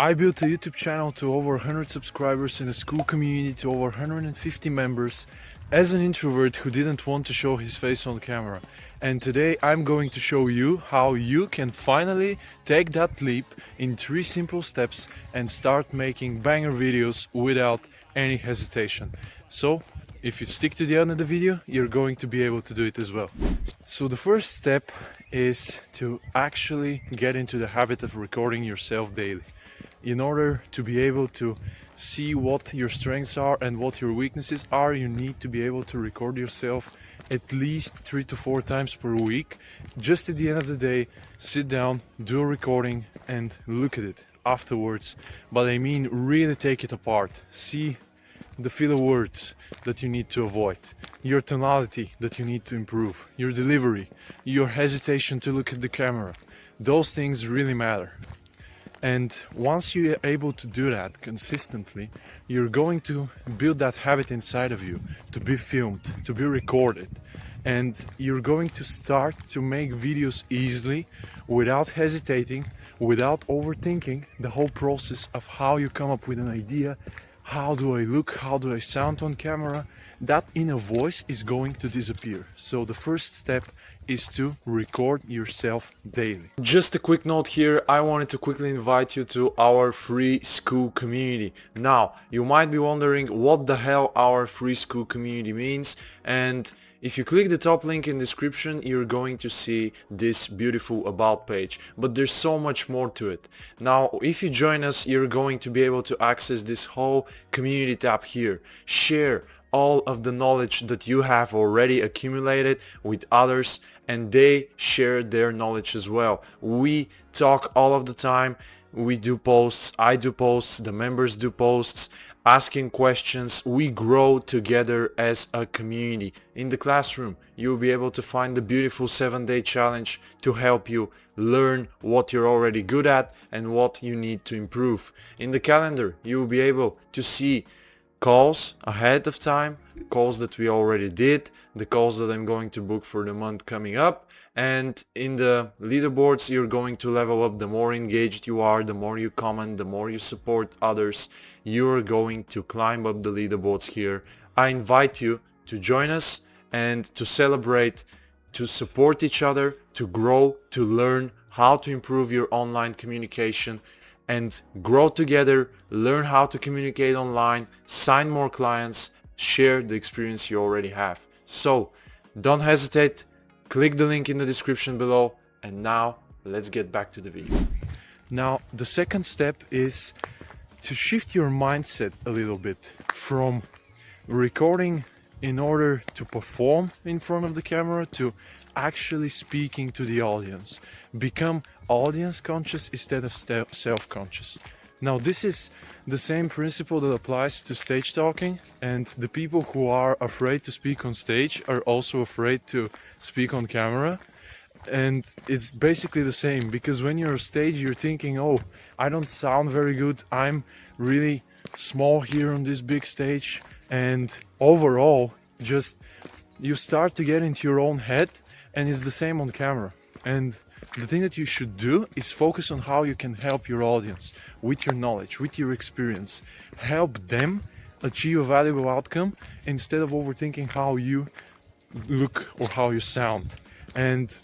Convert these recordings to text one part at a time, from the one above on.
I built a YouTube channel to over 100 subscribers and a Skool community to over 150 members as an introvert who didn't want to show his face on camera. And today I'm going to show you how you can finally take that leap in 3 simple steps and start making banger videos without any hesitation. So if you stick to the end of the video, you're going to be able to do it as well. So the first step is to actually get into the habit of recording yourself daily. In order to be able to see what your strengths are and what your weaknesses are, you need to be able to record yourself at least 3 to 4 times per week. Just at the end of the day, sit down, do a recording and look at it afterwards. But I mean, really take it apart. See the filler words that you need to avoid, your tonality that you need to improve, your delivery, your hesitation to look at the camera. Those things really matter. And once you're able to do that consistently, you're going to build that habit inside of you to be filmed, to be recorded. And you're going to start to make videos easily, without hesitating, without overthinking the whole process of how you come up with an idea. How do I look? How do I sound on camera? That inner voice is going to disappear. So the first step is to record yourself daily. Just a quick note here, I wanted to quickly invite you to our free Skool community. Now, you might be wondering what the hell our free Skool community means, and if you click the top link in the description, you're going to see this beautiful about page. But there's so much more to it. Now, if you join us, you're going to be able to access this whole community tab here. Share all of the knowledge that you have already accumulated with others, and they share their knowledge as well. We talk all of the time. We do posts, I do posts, the members do posts, asking questions. We grow together as a community. In the classroom, you'll be able to find the beautiful 7-day challenge to help you learn what you're already good at and what you need to improve. In the calendar, you'll be able to see calls ahead of time, calls that we already did, the calls that I'm going to book for the month coming up. And in the leaderboards, you're going to level up. The more engaged you are, the more you comment, the more you support others, you're going to climb up the leaderboards here. I invite you to join us and to celebrate, to support each other, to grow, to learn how to improve your online communication and grow together, learn how to communicate online, sign more clients, share the experience you already have. So don't hesitate, click the link in the description below, and now let's get back to the video. Now the second step is to shift your mindset a little bit from recording in order to perform in front of the camera to actually speaking to the audience. Become audience conscious instead of self-conscious. Now this is the same principle that applies to stage talking, and the people who are afraid to speak on stage are also afraid to speak on camera. And it's basically the same, because when you're on stage you're thinking, oh, I don't sound very good, I'm really small here on this big stage, and overall just you start to get into your own head. And it's the same on camera. And the thing that you should do is focus on how you can help your audience with your knowledge, with your experience. Help them achieve a valuable outcome instead of overthinking how you look or how you sound. And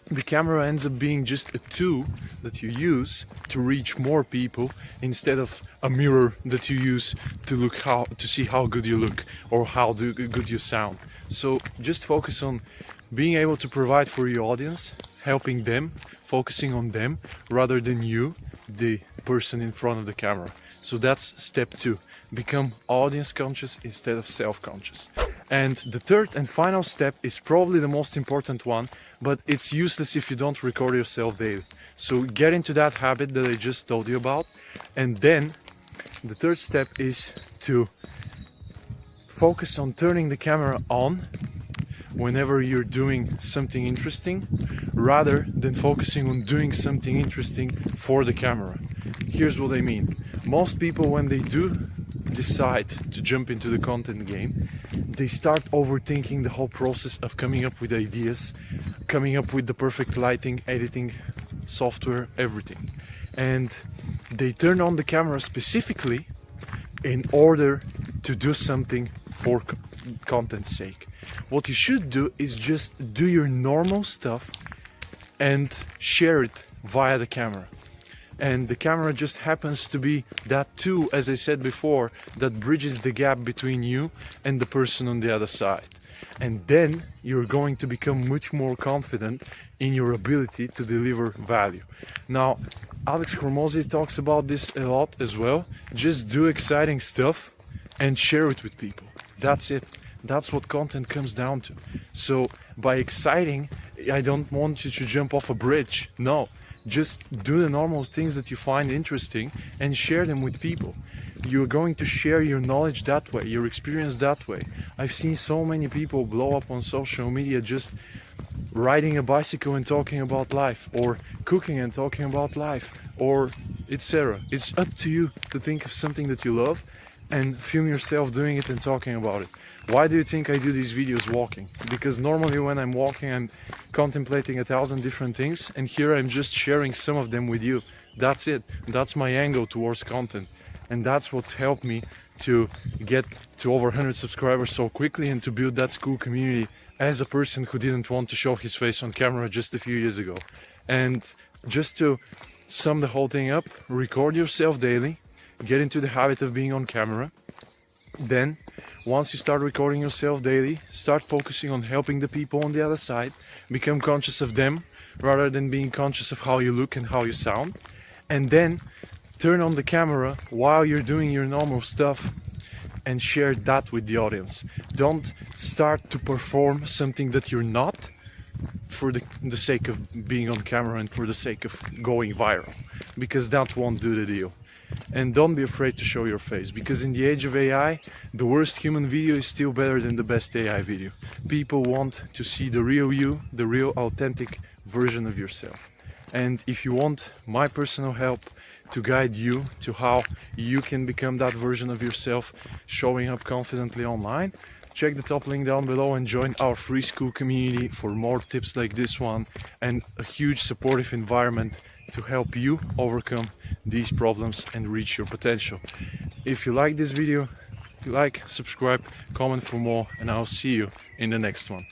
the camera ends up being just a tool that you use to reach more people instead of a mirror that you use to see how good you look or how good you sound. So just focus on being able to provide for your audience, helping them, focusing on them rather than you, the person in front of the camera. So that's step 2. Become audience conscious instead of self-conscious. And the third and final step is probably the most important one, but it's useless if you don't record yourself daily. So get into that habit that I just told you about. And then the third step is to focus on turning the camera on whenever you're doing something interesting, rather than focusing on doing something interesting for the camera. Here's what I mean. Most people, when they do decide to jump into the content game, they start overthinking the whole process of coming up with ideas, coming up with the perfect lighting, editing software, everything. And they turn on the camera specifically in order to do something for content's sake. What you should do is just do your normal stuff and share it via the camera. And the camera just happens to be that tool, as I said before, that bridges the gap between you and the person on the other side. And then you're going to become much more confident in your ability to deliver value. Now, Alex Hormozy talks about this a lot as well. Just do exciting stuff and share it with people. That's it. That's what content comes down to. So by exciting, I don't want you to jump off a bridge. No, just do the normal things that you find interesting and share them with people. You're going to share your knowledge that way, your experience that way. I've seen so many people blow up on social media just riding a bicycle and talking about life, or cooking and talking about life, or etc. It's up to you to think of something that you love and film yourself doing it and talking about it. Why do you think I do these videos walking? Because normally when I'm walking, I'm contemplating 1,000 different things, and here I'm just sharing some of them with you. That's it. That's my angle towards content. And that's what's helped me to get to over 100 subscribers so quickly and to build that Skool community as a person who didn't want to show his face on camera just a few years ago. And just to sum the whole thing up, record yourself daily, get into the habit of being on camera. Then, once you start recording yourself daily, start focusing on helping the people on the other side, become conscious of them rather than being conscious of how you look and how you sound. And then turn on the camera while you're doing your normal stuff and share that with the audience. Don't start to perform something that you're not for the sake of being on camera and for the sake of going viral, because that won't do the deal. And don't be afraid to show your face, because in the age of AI, the worst human video is still better than the best AI video. People want to see the real you, the real authentic version of yourself. And if you want my personal help to guide you to how you can become that version of yourself, showing up confidently online, check the top link down below and join our free Skool community for more tips like this one and a huge supportive environment to help you overcome these problems and reach your potential. If you like this video, like, subscribe, comment for more, and I'll see you in the next one.